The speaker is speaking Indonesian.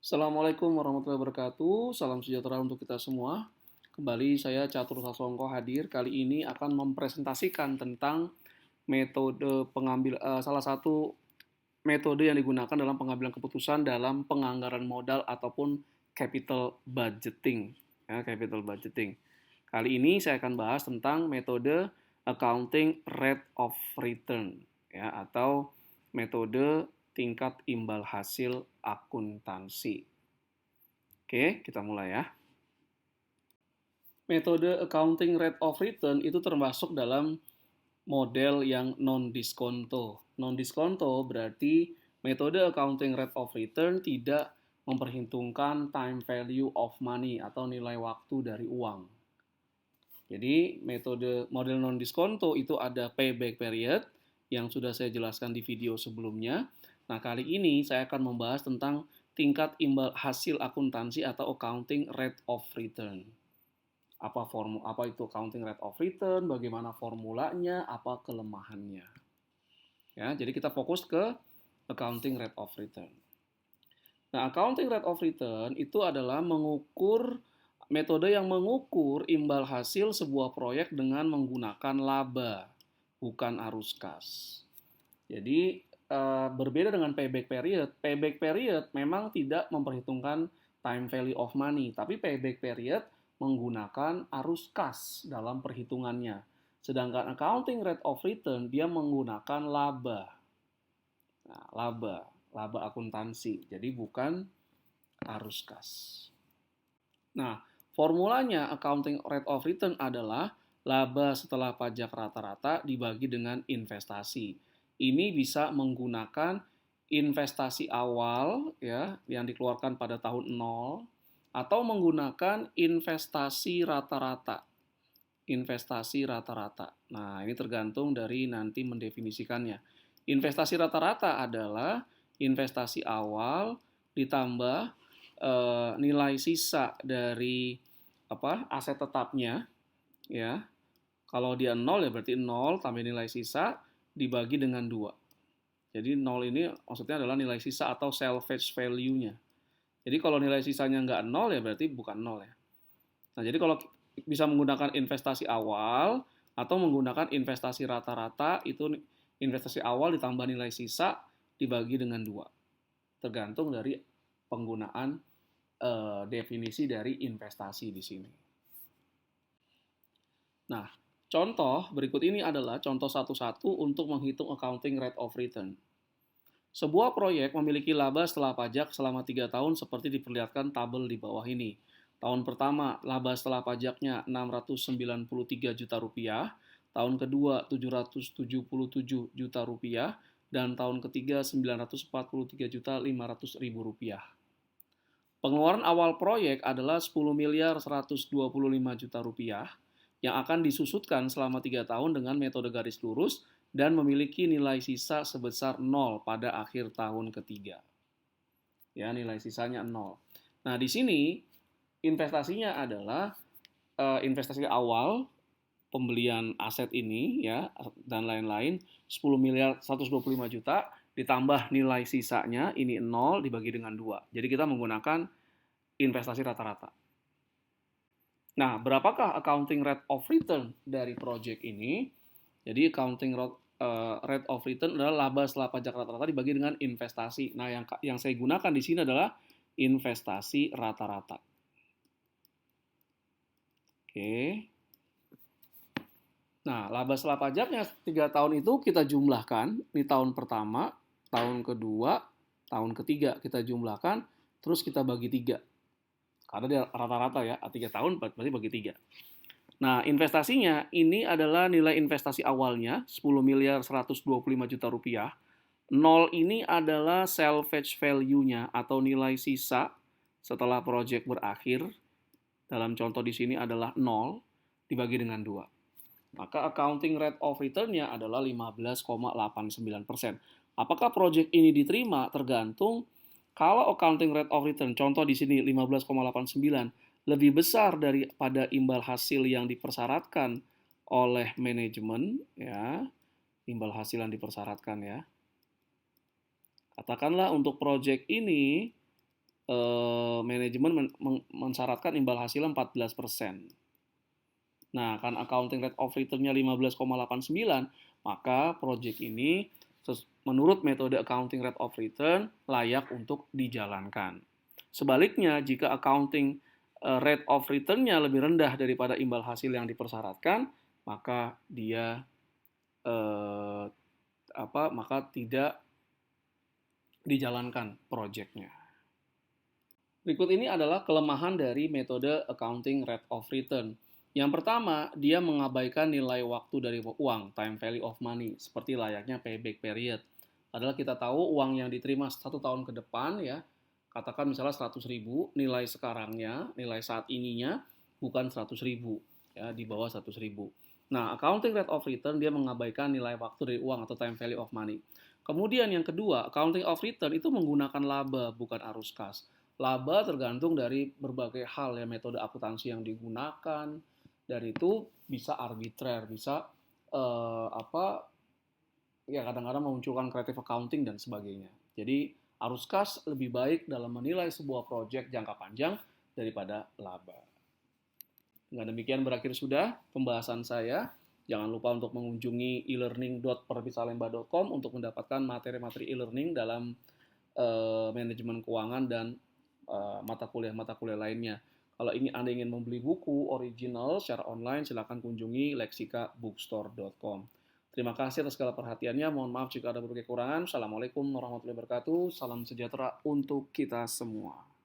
Assalamualaikum warahmatullahi wabarakatuh. Salam sejahtera untuk kita semua. Kembali saya Catur Sasongko hadir. Kali ini akan mempresentasikan tentang salah satu metode yang digunakan dalam pengambilan keputusan dalam penganggaran modal ataupun capital budgeting. Capital budgeting. Kali ini saya akan bahas tentang metode accounting rate of return, atau metode tingkat imbal hasil akuntansi. Oke, kita mulai ya. Metode accounting rate of return itu termasuk dalam model yang non-diskonto. Non-diskonto berarti metode accounting rate of return tidak memperhitungkan time value of money atau nilai waktu dari uang. Jadi metode model non-diskonto itu ada payback period yang sudah saya jelaskan di video sebelumnya. Nah, kali ini saya akan membahas tentang tingkat imbal hasil akuntansi atau accounting rate of return. Apa itu accounting rate of return, bagaimana formulanya, apa kelemahannya. Ya, jadi kita fokus ke accounting rate of return. Nah, accounting rate of return itu adalah metode yang mengukur imbal hasil sebuah proyek dengan menggunakan laba, bukan arus kas. Jadi berbeda dengan payback period. Payback period memang tidak memperhitungkan time value of money, tapi payback period menggunakan arus kas dalam perhitungannya. Sedangkan accounting rate of return dia menggunakan laba. Nah, laba akuntansi. Jadi bukan arus kas. Nah, formulanya accounting rate of return adalah laba setelah pajak rata-rata dibagi dengan investasi. Ini bisa menggunakan investasi awal ya yang dikeluarkan pada tahun 0 atau menggunakan investasi rata-rata. Investasi rata-rata. Nah, ini tergantung dari nanti mendefinisikannya. Investasi rata-rata adalah investasi awal ditambah nilai sisa dari aset tetapnya ya. Kalau dia 0 ya berarti 0 tambah nilai sisa dibagi dengan 2. Jadi 0 ini maksudnya adalah nilai sisa atau salvage value-nya. Jadi kalau nilai sisanya nggak 0 ya berarti bukan 0 ya. Nah, jadi kalau bisa menggunakan investasi awal atau menggunakan investasi rata-rata, itu investasi awal ditambah nilai sisa dibagi dengan 2. Tergantung dari penggunaan definisi dari investasi di sini. Nah, contoh berikut ini adalah contoh satu-satu untuk menghitung accounting rate of return. Sebuah proyek memiliki laba setelah pajak selama 3 tahun seperti diperlihatkan tabel di bawah ini. Tahun pertama, laba setelah pajaknya 693 juta rupiah, tahun kedua 777 juta rupiah, dan tahun ketiga 943 juta 500 ribu rupiah. Pengeluaran awal proyek adalah 10 miliar 125 juta rupiah yang akan disusutkan selama 3 tahun dengan metode garis lurus dan memiliki nilai sisa sebesar 0 pada akhir tahun ketiga. Ya, nilai sisanya 0. Nah, di sini investasinya adalah investasi awal pembelian aset ini ya dan lain-lain 10 miliar 125 juta ditambah nilai sisanya ini 0 dibagi dengan 2. Jadi kita menggunakan investasi rata-rata. Nah, berapakah accounting rate of return dari project ini? Jadi accounting rate of return adalah laba setelah pajak rata-rata dibagi dengan investasi. Nah, yang saya gunakan di sini adalah investasi rata-rata. Oke. Nah, laba setelah pajaknya 3 tahun itu kita jumlahkan. Ini tahun pertama, tahun kedua, tahun ketiga kita jumlahkan, terus kita bagi 3. Karena dia rata-rata ya, 3 tahun berarti bagi 3. Nah, investasinya ini adalah nilai investasi awalnya 10 miliar 125 juta rupiah. 0 ini adalah salvage value-nya atau nilai sisa setelah proyek berakhir. Dalam contoh di sini adalah 0 dibagi dengan 2. Maka accounting rate of return-nya adalah 15,89%. Apakah proyek ini diterima tergantung kalau accounting rate of return, contoh di sini 15,89, lebih besar daripada imbal hasil yang dipersyaratkan oleh manajemen, ya, imbal hasil yang dipersyaratkan ya. Katakanlah untuk proyek ini manajemen mensyaratkan imbal hasilnya 14%. Nah, kan accounting rate of return-nya 15,89, maka project ini menurut metode accounting rate of return layak untuk dijalankan. Sebaliknya, jika accounting rate of return-nya lebih rendah daripada imbal hasil yang dipersyaratkan, maka dia maka tidak dijalankan proyeknya. Berikut ini adalah kelemahan dari metode accounting rate of return. Yang pertama, dia mengabaikan nilai waktu dari uang, time value of money, seperti layaknya payback period. Padahal kita tahu uang yang diterima 1 tahun ke depan, ya, katakan misalnya 100.000, nilai sekarangnya, nilai saat ininya bukan 100.000, ya, di bawah 100.000. Nah, accounting rate of return dia mengabaikan nilai waktu dari uang atau time value of money. Kemudian yang kedua, accounting of return itu menggunakan laba, bukan arus kas. Laba tergantung dari berbagai hal, ya, metode akuntansi yang digunakan. Dari itu bisa arbitrer, bisa ya kadang-kadang memunculkan creative accounting dan sebagainya. Jadi arus kas lebih baik dalam menilai sebuah proyek jangka panjang daripada laba. Dengan demikian berakhir sudah pembahasan saya. Jangan lupa untuk mengunjungi elearning.perpisalemba.com untuk mendapatkan materi-materi e-learning dalam manajemen keuangan dan mata kuliah lainnya. Kalau Anda ingin membeli buku original secara online, silakan kunjungi lexikabookstore.com. Terima kasih atas segala perhatiannya. Mohon maaf jika ada berbagai kekurangan. Assalamualaikum warahmatullahi wabarakatuh. Salam sejahtera untuk kita semua.